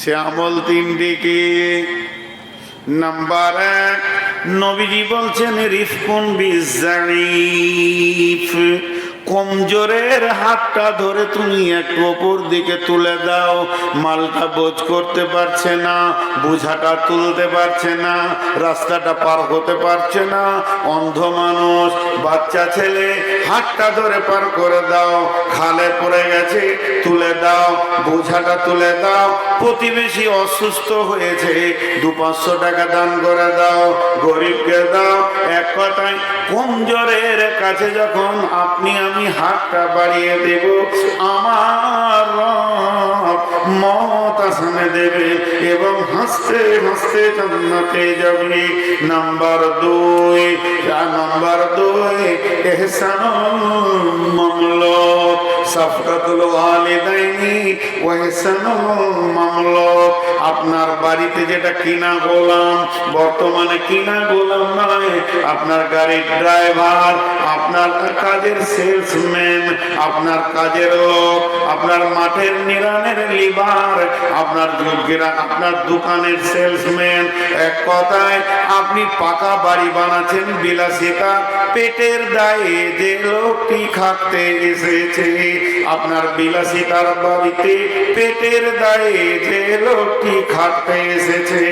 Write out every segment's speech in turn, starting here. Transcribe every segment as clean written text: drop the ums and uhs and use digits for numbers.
সে আমল তিনটি কি? নাম্বার এক, নবীজি বলছেন রিফকুন বিজারিফ, কমজোরের হাতটা ধরে তুমি একটু ওপর দিকে তুলে দাও। মালটা বোঝ করতে পারছে না, বোঝাটা তুলতে পারছে না, রাস্তাটা পার হতে পারছে না, অন্ধ মানুষ, বাচ্চা ছেলে, হাতটা ধরে পার করে দাও। খালে পড়ে গেছে, তুলে দাও, বোঝাটা তুলে দাও। প্রতিবেশী অসুস্থ হয়েছে, 200-500 টাকা দান করে দাও, গরিবকে দাও। এক কথায় কমজোরের কাছে যখন আপনি আমি হাতটা বাড়িয়ে দেব, আমার রব মত আসানে দেবে এবং হাসতে হাসতে জান্নাতে যাবে। নাম্বার দুই, ইহসানুল মামলুক, সাফকাতুল ওয়ালিদাইনি ওয়া ইহসানুল মামলুক। আপনার বাড়িতে যেটা কিনা গোলাম, বর্তমানে কিনা গোলাম নয়, আপনার গাড়ির ড্রাইভার, আপনার কাজের সেলসম্যান, আপনার কাজের লোক, আপনার মাঠের নিরানের লিবার, আপনার দোকানের সেলসম্যান। এক কথায় আপনি পাকা বাড়ি বানাচ্ছেন বিলাসিতা, পেটের দায়ে যে লোকটি খাটতে এসেছে আপনার বিলাসিতার বাড়িতে, পেটের দায়ে যে লোকটি খাটতে এসেছে,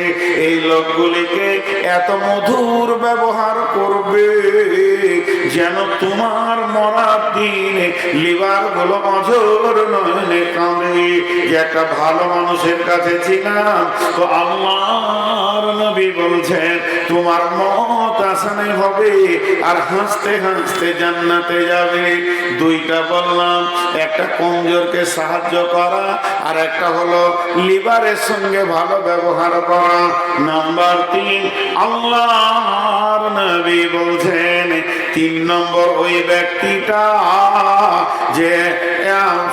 এই লোকগুলিকে এত মধুর ব্যবহার করবে যেন তোমার মরার দিনে লিভার গুলো অঝোর নয়নে কাঁদে যে একটা ভালো মানুষের কাছে ছিলাম। তো আল্লাহর নবী বলছেন তোমার মত আসানে হবে আর হাসতে হাসতে জান্নাতে যাবে। দুইটা বললাম, একটা কমজোরকে সাহায্য করা আর একটা হলো লিভারের সঙ্গে ভালো ব্যবহার করা। নাম্বার তিন, আল্লাহর নবী বলছেন 3 নম্বর ওই ব্যক্তিটা যে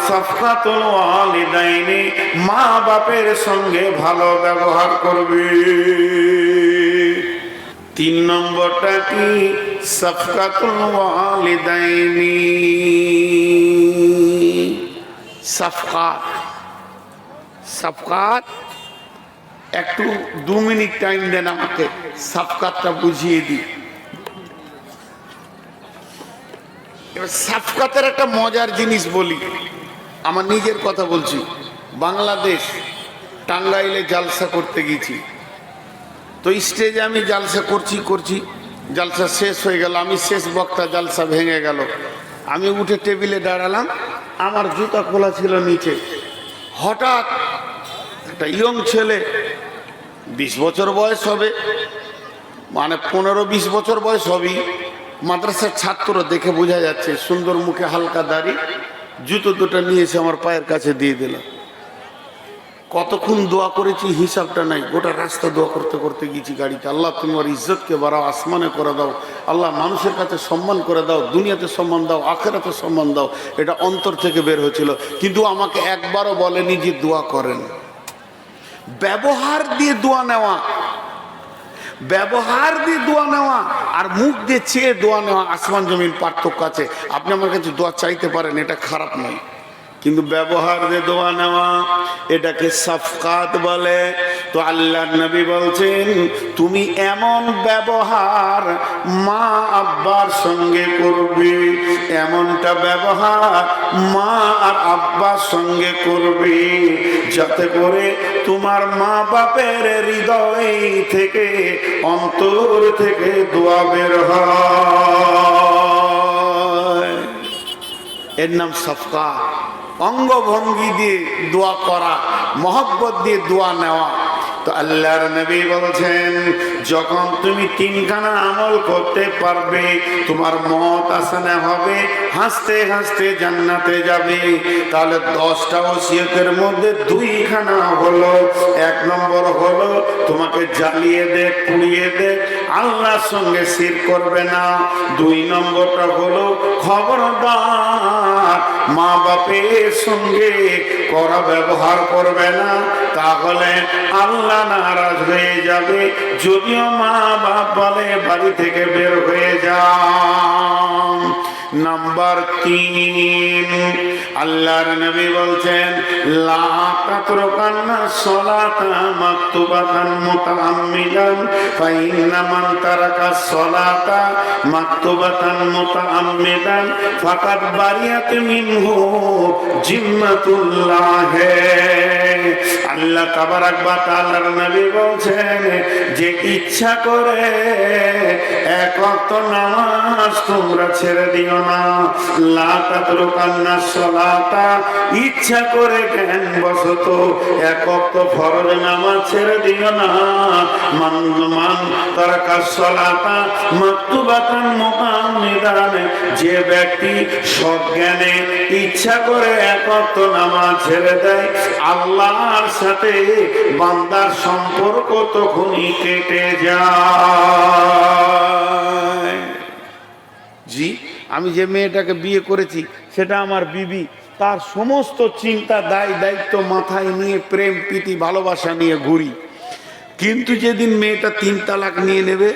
সাফকাতুল ওয়ালিদাইনি, মা বাপের সঙ্গে ভালো ব্যবহার করবে। 3 নম্বরটা কি? সাফকাতুল ওয়ালিদাইনি, সাফকাত। সাফকাত, একটু 2 মিনিট টাইম দেন আমাকে, সাফকাতটা বুঝিয়ে দিই। সাফকাতের একটা মজার জিনিস বলি, আমার নিজের কথা বলছি। বাংলাদেশ টাঙ্গাইলে জালসা করতে গেছি, তো স্টেজে আমি জালসা করছি, জালসা শেষ হয়ে গেল, আমি শেষ বক্তা, জালসা ভেঙে গেল। আমি উঠে টেবিলে দাঁড়ালাম, আমার জুতা খোলা ছিল নিচে। হঠাৎ একটা ইয়ং ছেলে, 20 বছর বয়স হবে, মানে 15-20 বছর বয়স হবেই, মাদ্রাসার ছাত্র, দেখে বোঝা যাচ্ছে, সুন্দর মুখে, হালকা দাড়ি, জুতো দুটো নিয়েছে আমার পায়ের কাছে দিয়ে দিল। কতক্ষণ দোয়া করেছি হিসাবটা নাই, গোটা রাস্তা দোয়া করতে করতে গেছি গাড়িতে। আল্লাহ তোমার ইজ্জতকে বাড়াও, আসমানে করে দাও, আল্লাহ মানুষের কাছে সম্মান করে দাও, দুনিয়াতে সম্মান দাও, আখেরাতে সম্মান দাও। এটা অন্তর থেকে বের হয়েছিল, কিন্তু আমাকে একবারও বলেনি যে দোয়া করেন। ব্যবহার দিয়ে দোয়া নেওয়া, ব্যবহার দিয়ে দোয়া নেওয়া আর মুখ দিয়ে চেয়ে দোয়া নেওয়া, আসমান জমিন পার্থক্য আছে। আপনি আমার কাছে দোয়া চাইতে পারেন, এটা খারাপ নয়, কিন্তু ব্যবহার দিয়ে দোয়া নেওয়া এটাকে সাফকাত বলে। তো আল্লাহর নবী বলছেন তুমি এমন ব্যবহার মা আব্বার সঙ্গে করবে, এমনটা ব্যবহার মা আর আব্বার সঙ্গে করবে যাতে করে তোমার মা বাপের হৃদয় থেকে, অন্তর থেকে দোয়া বের হয়। এর নাম সাফকাত। অঙ্গভঙ্গি দিয়ে দোয়া করা, মহব্বত দিয়ে দোয়া নেওয়া। তো আল্লাহর নবী বলছেন যখন তুমি 3খানা আমল করতে পারবে, তোমার মত আসানে হবে, হাসতে হাসতে জান্নাতে যাবে। তাহলে 10টা ওসিয়তের মধ্যে 2খানা হলো, 1 নম্বর হলো তোমাকে জ্বালিয়ে দে, পুড়িয়ে দে, আল্লাহর সঙ্গে শিরক করবে না। 2 নম্বরটা হলো খবরদার মা বাপের সঙ্গে কড়া ব্যবহার করবে না, তাহলে আল্লাহ নারাজ হয়ে যাবে। যদিও মা বাপ বলে বাড়ি থেকে বের হয়ে যাও, নাম্বার 3, আল্লাহর নবী বলছেন লা তাতরুকান্না সলাতা মাকতুবাতান মুতাআম্মিদান ফাইন্না মান তারাকা সলাতা মাকতুবাতান মুতাআম্মিদান ফাকাদ বারিয়াত মিনহু জিম্মাতুল্লাহ। আল্লাহ তাবারাক ওয়া তাআলার নবী বলছেন যে ইচ্ছা করে এক ওয়াক্ত নামাজ তোমরা ছেড়ে দিও না, লা তাতরুকান্না সলাতা, ইচ্ছা করে জ্ঞান বশত এক ওয়াক্ত ফরজ নামাজ ছেড়ে দিও না। মান তারাকা সলাতা মাকতুবাতান মুতাআম্মিদান, যে ব্যক্তি সজ্ঞানে ইচ্ছা করে এক ওয়াক্ত নামাজ ছেড়ে দেয় আল্লাহর সাথে বান্দার সম্পর্ক তখনই কেটে যায়। জি, আমি যে মেয়েটাকে বিয়ে করেছি সেটা আমার বিবি, তার সমস্ত চিন্তা দায়িত্ব মাথায় নিয়ে প্রেম প্রীতি ভালোবাসা নিয়ে ঘুরি, কিন্তু যেদিন মেয়েটা 3 তালাক নিয়ে নেবে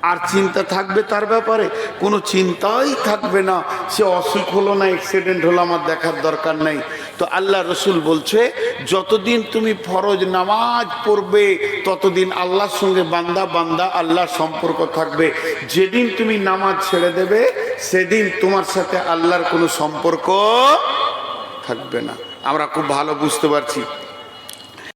আর চিন্তা থাকবে তার ব্যাপারে, কোনো চিন্তাই থাকবে না। সে অসুখ হলো না অ্যাক্সিডেন্ট হলো আমার দেখার দরকার নেই। তো আল্লাহ রসুল বলছে যতদিন তুমি ফরজ নামাজ পড়বে ততদিন আল্লাহর সঙ্গে বান্দা আল্লাহর সম্পর্ক থাকবে। যেদিন তুমি নামাজ ছেড়ে দেবে সেদিন তোমার সাথে আল্লাহর কোনো সম্পর্ক থাকবে না। আমরা খুব ভালো বুঝতে পারছি।